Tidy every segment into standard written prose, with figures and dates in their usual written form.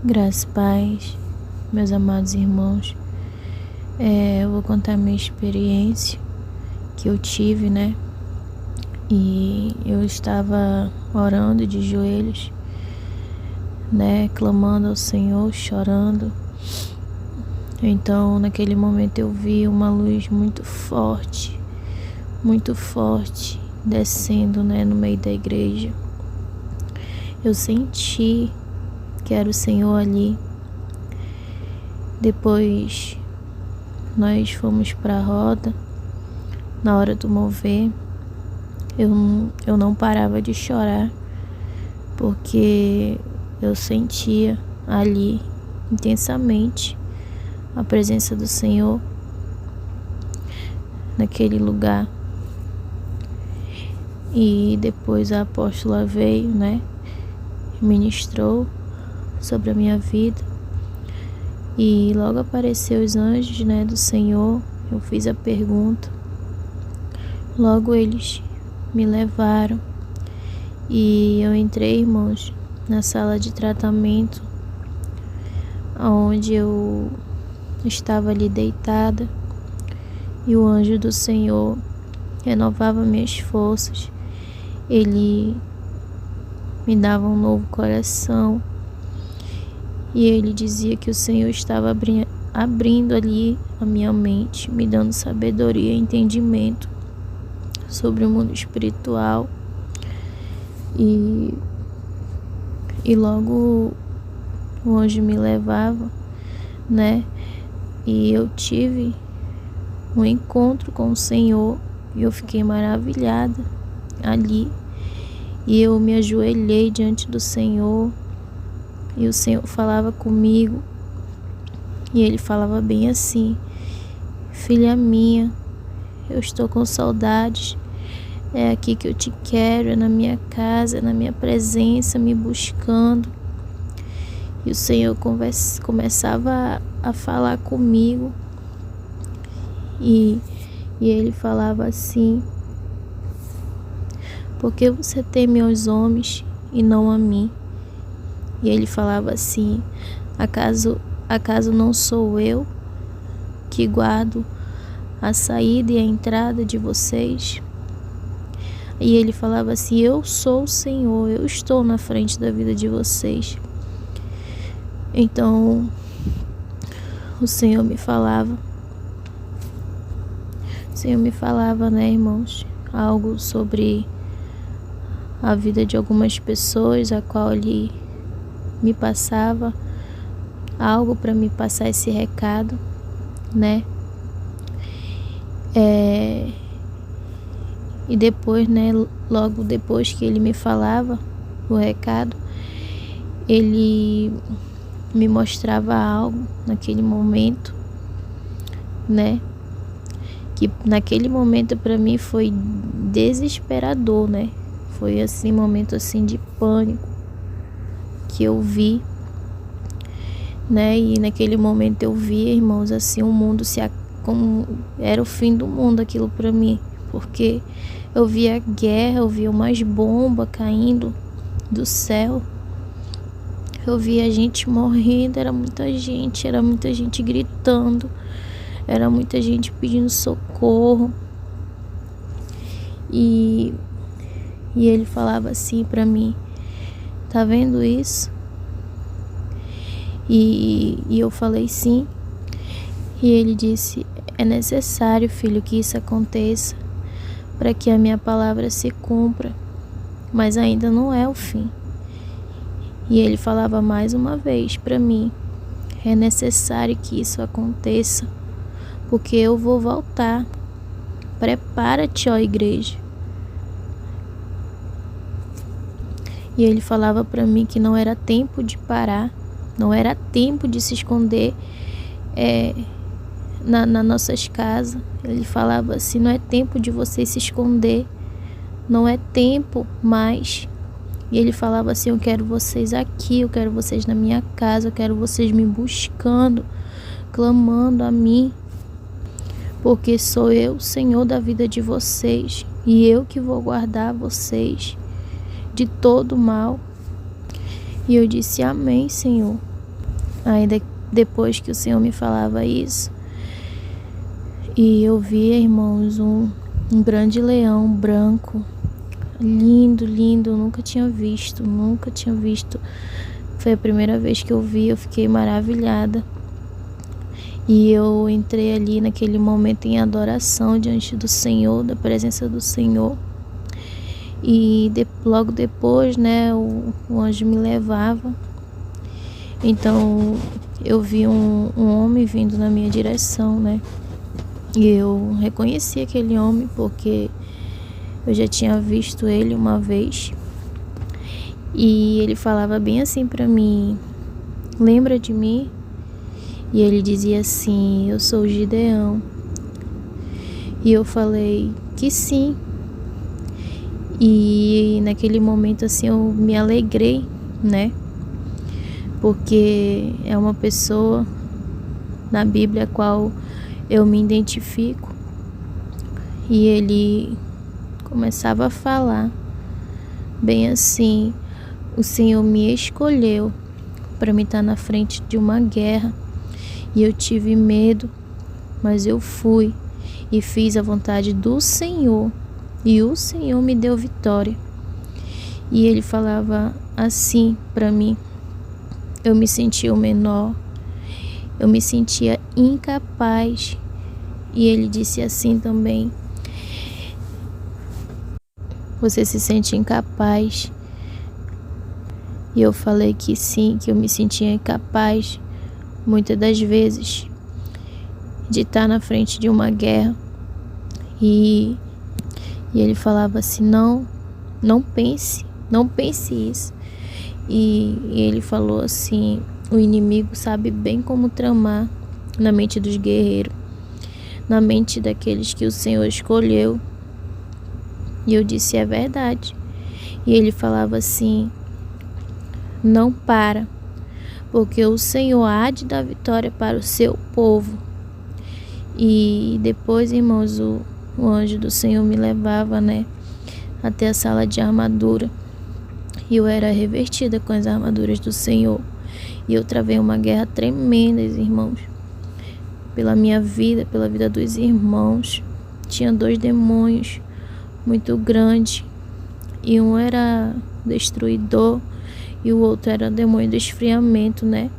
Graças e paz, meus amados irmãos. Eu vou contar minha experiência que eu tive, né? E eu estava orando de joelhos, né? Clamando ao Senhor, chorando. Então, naquele momento eu vi uma luz muito forte, descendo, né? No meio da igreja. Eu senti que era o Senhor ali. Depois nós fomos para a roda. Na hora do mover, eu não parava de chorar, porque eu sentia ali intensamente a presença do Senhor naquele lugar. E depois a apóstola veio, né? Ministrou sobre a minha vida. E logo apareceu os anjos, né, do Senhor. Eu fiz a pergunta. Logo eles me levaram. E eu entrei, irmãos, na sala de tratamento, onde eu estava ali deitada. E o anjo do Senhor renovava minhas forças. Ele me dava um novo coração. E ele dizia que o Senhor estava abrindo ali a minha mente, me dando sabedoria e entendimento sobre o mundo espiritual. E logo o anjo me levava, né? E eu tive um encontro com o Senhor e eu fiquei maravilhada ali. E eu me ajoelhei diante do Senhor. E o Senhor falava comigo. E Ele falava bem assim: filha minha, eu estou com saudades. É aqui que eu te quero, é na minha casa, é na minha presença, me buscando. E o Senhor começava a falar comigo. E Ele falava assim: por que você teme aos homens e não a mim? E Ele falava assim: acaso não sou eu que guardo a saída e a entrada de vocês? E Ele falava assim: eu sou o Senhor, eu estou na frente da vida de vocês. Então o Senhor me falava, né, irmãos, algo sobre a vida de algumas pessoas, a qual Ele me passava algo para me passar esse recado, né? E depois, né, logo depois que Ele me falava o recado, Ele me mostrava algo naquele momento, né? Que naquele momento para mim foi desesperador, né? Foi assim, momento assim de pânico que eu vi, né? E naquele momento eu vi, irmãos, assim, o mundo como era o fim do mundo aquilo para mim, porque eu via guerra, eu via umas bombas caindo do céu, eu via gente morrendo, era muita gente gritando, era muita gente pedindo socorro. E Ele falava assim para mim: tá vendo isso? E eu falei sim. E Ele disse: é necessário, filho, que isso aconteça para que a minha palavra se cumpra, mas ainda não é o fim. E Ele falava mais uma vez para mim: é necessário que isso aconteça, porque eu vou voltar. Prepara-te, ó igreja. E Ele falava para mim que não era tempo de parar, não era tempo de se esconder nas nossas casas. Ele falava assim: não é tempo de você se esconder, não é tempo mais. E Ele falava assim: eu quero vocês aqui, eu quero vocês na minha casa, eu quero vocês me buscando, clamando a mim, porque sou eu, Senhor da vida de vocês, e eu que vou guardar vocês de todo mal. E eu disse: amém, Senhor. Ainda depois que o Senhor me falava isso, e eu via, irmãos, um grande leão branco, lindo, lindo, eu nunca tinha visto. Foi a primeira vez que eu vi, eu fiquei maravilhada. E eu entrei ali naquele momento em adoração diante do Senhor, da presença do Senhor. E logo depois, né, o anjo me levava. Então eu vi um homem vindo na minha direção, né? E eu reconheci aquele homem porque eu já tinha visto ele uma vez. E ele falava bem assim pra mim: lembra de mim? E ele dizia assim: eu sou o Gideão. E eu falei que sim. E naquele momento assim eu me alegrei, né? Porque é uma pessoa na Bíblia a qual eu me identifico. E ele começava a falar bem assim: o Senhor me escolheu para me estar na frente de uma guerra. E eu tive medo, mas eu fui e fiz a vontade do Senhor. E o Senhor me deu vitória. E ele falava assim para mim. Eu me sentia o menor. Eu me sentia incapaz. E ele disse assim também: você se sente incapaz? E eu falei que sim, que eu me sentia incapaz muitas das vezes de estar na frente de uma guerra. E ele falava assim: não pense isso. E ele falou assim: o inimigo sabe bem como tramar na mente dos guerreiros, na mente daqueles que o Senhor escolheu. E eu disse: é verdade. E ele falava assim: não para, porque o Senhor há de dar vitória para o seu povo. E depois, irmãos, o anjo do Senhor me levava, né, até a sala de armadura. E eu era revestida com as armaduras do Senhor. E eu travei uma guerra tremenda, irmãos, pela minha vida, pela vida dos irmãos. Tinha 2 demônios muito grandes. E um era destruidor e o outro era demônio do esfriamento, né?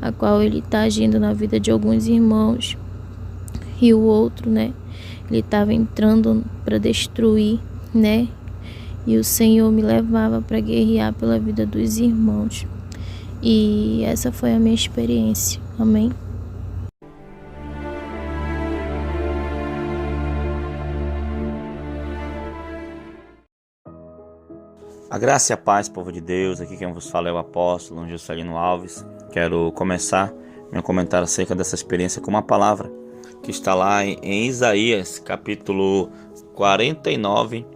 A qual ele está agindo na vida de alguns irmãos. E o outro, né? Ele estava entrando para destruir, né? E o Senhor me levava para guerrear pela vida dos irmãos. E essa foi a minha experiência. Amém? A graça e a paz, povo de Deus. Aqui quem vos fala é o apóstolo Juscelino Alves. Quero começar meu comentário acerca dessa experiência com uma palavra que está lá em Isaías, capítulo 49,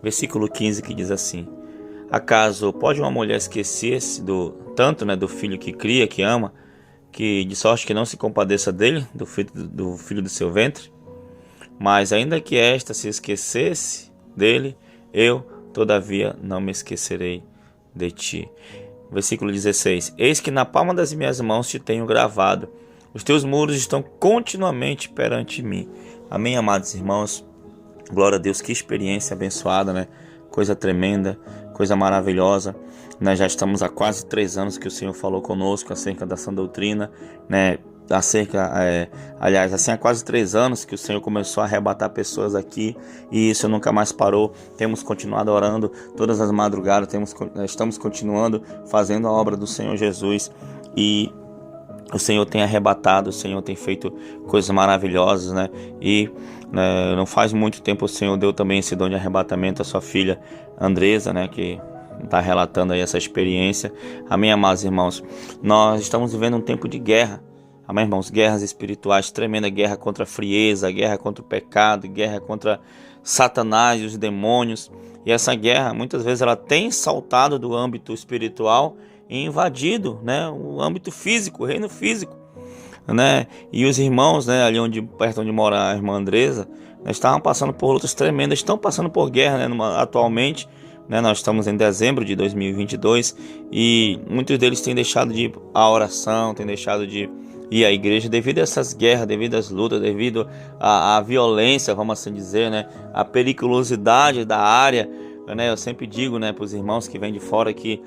versículo 15, que diz assim: acaso pode uma mulher esquecer-se do filho que cria, que ama, que de sorte que não se compadeça dele, do filho do seu ventre? Mas ainda que esta se esquecesse dele, eu todavia não me esquecerei de ti. Versículo 16: eis que na palma das minhas mãos te tenho gravado, os teus muros estão continuamente perante mim. Amém, amados irmãos? Glória a Deus, que experiência abençoada, né? Coisa tremenda, coisa maravilhosa. Nós já estamos há quase 3 anos que o Senhor falou conosco acerca da sã doutrina, né? Há quase 3 anos que o Senhor começou a arrebatar pessoas aqui, e isso nunca mais parou. Temos continuado orando todas as madrugadas, estamos continuando fazendo a obra do Senhor Jesus, e o Senhor tem arrebatado, o Senhor tem feito coisas maravilhosas, né? E não faz muito tempo o Senhor deu também esse dom de arrebatamento à sua filha Andresa, né? Que está relatando aí essa experiência. Amém, amados irmãos? Nós estamos vivendo um tempo de guerra. Amém, irmãos? Guerras espirituais, tremenda guerra contra a frieza, guerra contra o pecado, guerra contra Satanás e os demônios. E essa guerra, muitas vezes, ela tem saltado do âmbito espiritual e invadido, né, o âmbito físico, o reino físico, né? E os irmãos, né, ali perto onde mora a irmã Andresa, estavam passando por lutas tremendas, estão passando por guerra, né, atualmente, né? Nós estamos em dezembro de 2022 e muitos deles têm deixado de ir à oração, têm deixado de ir à igreja devido a essas guerras, devido às lutas, devido à violência, vamos assim dizer, né? A periculosidade da área, né? Eu sempre digo, né, para os irmãos que vêm de fora que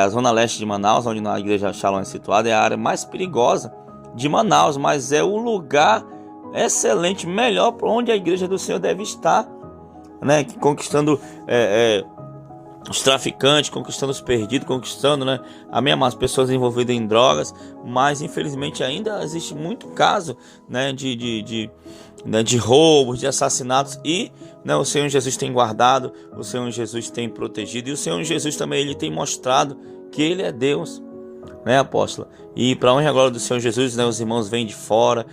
a zona leste de Manaus, onde a igreja Shalom é situada, é a área mais perigosa de Manaus, mas é o lugar excelente, melhor para onde a igreja do Senhor deve estar, né? Conquistando os traficantes, conquistando os perdidos, conquistando, né, as pessoas envolvidas em drogas, mas infelizmente ainda existe muito caso, né, de roubos, de assassinatos e, né, o Senhor Jesus tem guardado, o Senhor Jesus tem protegido e o Senhor Jesus também ele tem mostrado que Ele é Deus, né, apóstola? E para honra e glória do Senhor Jesus, né, os irmãos vêm de fora,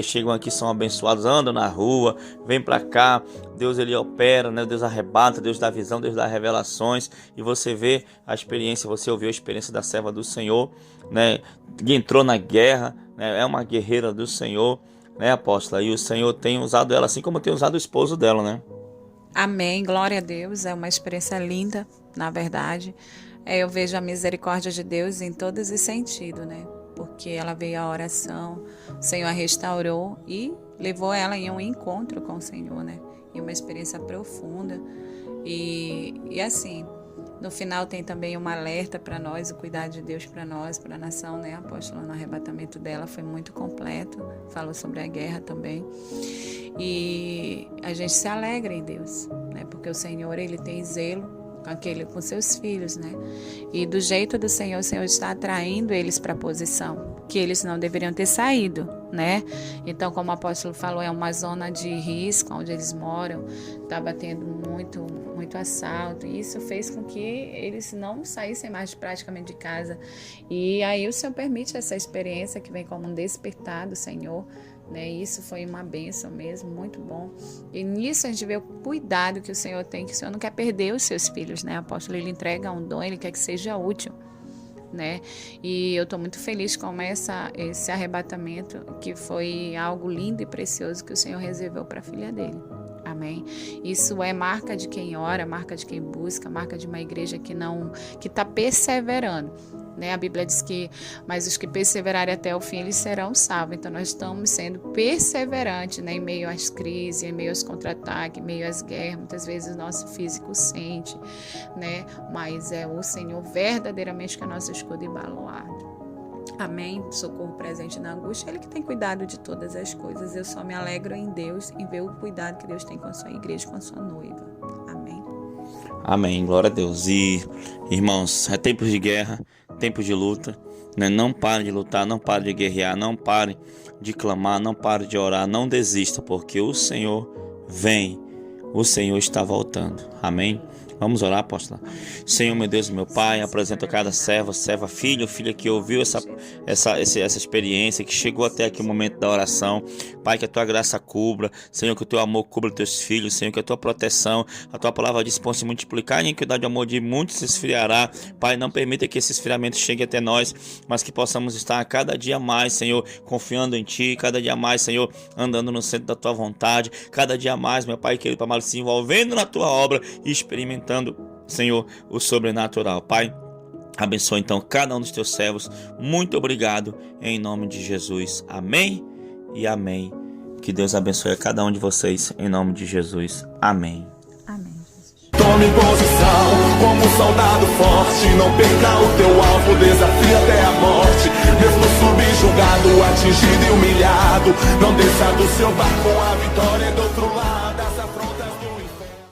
chegam aqui, são abençoados, andam na rua, vêm para cá, Deus ele opera, né, Deus arrebata, Deus dá visão, Deus dá revelações, e você vê a experiência, você ouviu a experiência da serva do Senhor, né, que entrou na guerra, né, é uma guerreira do Senhor, né, apóstola? E o Senhor tem usado ela assim como tem usado o esposo dela, né? Amém, glória a Deus, é uma experiência linda, na verdade. Eu vejo a misericórdia de Deus em todos os sentidos, né? Porque ela veio à oração, o Senhor a restaurou e levou ela em um encontro com o Senhor, né? Em uma experiência profunda. E assim, no final tem também um alerta para nós, o cuidado de Deus para nós, para a nação, né? A apóstola no arrebatamento dela foi muito completo, falou sobre a guerra também. E a gente se alegra em Deus, né? Porque o Senhor, Ele tem zelo com seus filhos, né? E do jeito do Senhor, o Senhor está atraindo eles para a posição que eles não deveriam ter saído, né? Então, como o apóstolo falou, é uma zona de risco onde eles moram, estava tendo muito assalto, e isso fez com que eles não saíssem mais praticamente de casa. E aí o Senhor permite essa experiência que vem como um despertar do Senhor, né? Isso foi uma bênção mesmo, muito bom. E nisso a gente vê o cuidado que o Senhor tem, que o Senhor não quer perder os seus filhos, né? O apóstolo, ele entrega um dom, ele quer que seja útil, né? E eu estou muito feliz com esse arrebatamento, que foi algo lindo e precioso que o Senhor reservou para a filha dele. Amém? Isso é marca de quem ora, marca de quem busca, marca de uma igreja que está perseverando, né? A Bíblia diz que, mas os que perseverarem até o fim, eles serão salvos. Então nós estamos sendo perseverantes, né? Em meio às crises, em meio aos contra-ataques, em meio às guerras. Muitas vezes o nosso físico sente, né? Mas é o Senhor verdadeiramente que é nosso escudo e baluarte. Amém? Socorro presente na angústia, Ele que tem cuidado de todas as coisas. Eu só me alegro em Deus, em ver o cuidado que Deus tem com a sua igreja, com a sua noiva. Amém? Amém, glória a Deus. E, irmãos, é tempos de guerra, tempos de luta, né? Não pare de lutar, não pare de guerrear, não pare de clamar, não pare de orar, não desista, porque o Senhor vem, o Senhor está voltando. Amém? Vamos orar, apóstola. Senhor, meu Deus, meu Pai, apresento a cada serva, filho, filha que ouviu essa experiência, que chegou até aqui o momento da oração. Pai, que a Tua graça cubra, Senhor, que o Teu amor cubra Teus filhos, Senhor, que a Tua proteção, a Tua palavra diz, pode se multiplicar, e em iniquidade de amor de muitos se esfriará. Pai, não permita que esse esfriamento chegue até nós, mas que possamos estar a cada dia mais, Senhor, confiando em Ti, cada dia mais, Senhor, andando no centro da Tua vontade, cada dia mais, meu Pai querido, para se envolvendo na Tua obra e experimentando, Senhor, o sobrenatural. Pai, abençoa então cada um dos Teus servos. Muito obrigado em nome de Jesus. Amém e amém. Que Deus abençoe a cada um de vocês em nome de Jesus. Amém. Amém, Jesus. Tome posição como um soldado forte. Não perca o teu alvo, desafia até a morte.